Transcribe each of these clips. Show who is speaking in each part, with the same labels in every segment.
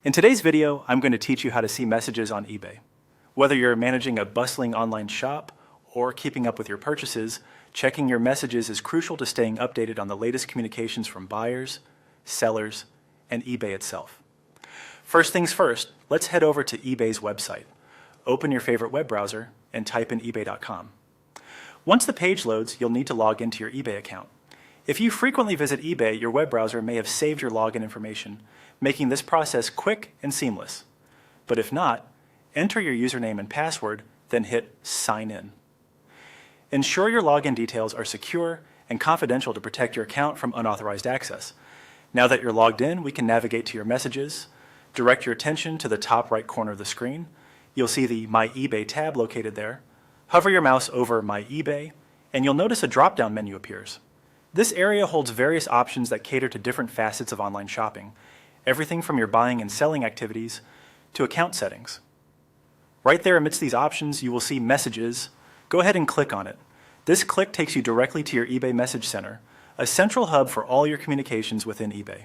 Speaker 1: In today's video, I'm going to teach you how to see messages on eBay. Whether you're managing a bustling online shop or keeping up with your purchases, checking your messages is crucial to staying updated on the latest communications from buyers, sellers, and eBay itself. First things first, let's head over to eBay's website. Open your favorite web browser and type in ebay.com. Once the page loads, you'll need to log into your eBay account. If you frequently visit eBay, your web browser may have saved your login information, making this process quick and seamless. But if not, enter your username and password, then hit Sign In. Ensure your login details are secure and confidential to protect your account from unauthorized access. Now that you're logged in, we can navigate to your messages. Direct your attention to the top right corner of the screen. You'll see the My eBay tab located there. Hover your mouse over My eBay, and you'll notice a drop-down menu appears. This area holds various options that cater to different facets of online shopping, everything from your buying and selling activities to account settings. Right there amidst these options, you will see Messages. Go ahead and click on it. This click takes you directly to your eBay Message Center, a central hub for all your communications within eBay.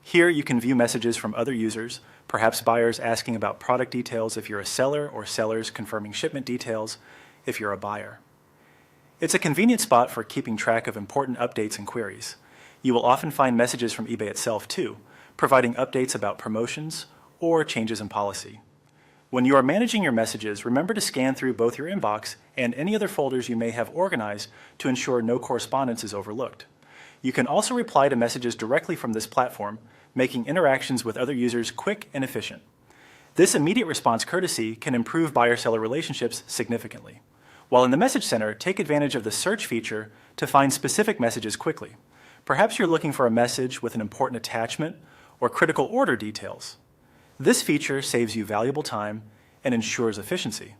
Speaker 1: Here you can view messages from other users, perhaps buyers asking about product details if you're a seller, or sellers confirming shipment details if you're a buyer. It's a convenient spot for keeping track of important updates and queries. You will often find messages from eBay itself too, providing updates about promotions or changes in policy. When you are managing your messages, remember to scan through both your inbox and any other folders you may have organized to ensure no correspondence is overlooked. You can also reply to messages directly from this platform, making interactions with other users quick and efficient. This immediate response courtesy can improve buyer-seller relationships significantly. While in the Message Center, take advantage of the search feature to find specific messages quickly. Perhaps you're looking for a message with an important attachment or critical order details. This feature saves you valuable time and ensures efficiency.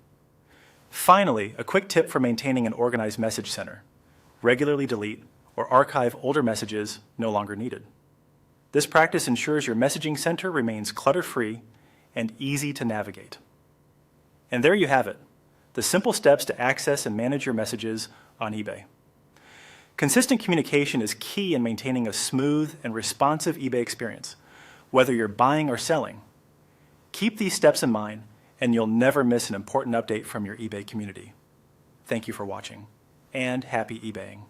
Speaker 1: Finally, a quick tip for maintaining an organized Message Center: regularly delete or archive older messages no longer needed. This practice ensures your messaging center remains clutter-free and easy to navigate. And there you have it, the simple steps to access and manage your messages on eBay. Consistent communication is key in maintaining a smooth and responsive eBay experience, whether you're buying or selling. Keep these steps in mind, and you'll never miss an important update from your eBay community. Thank you for watching, and happy eBaying.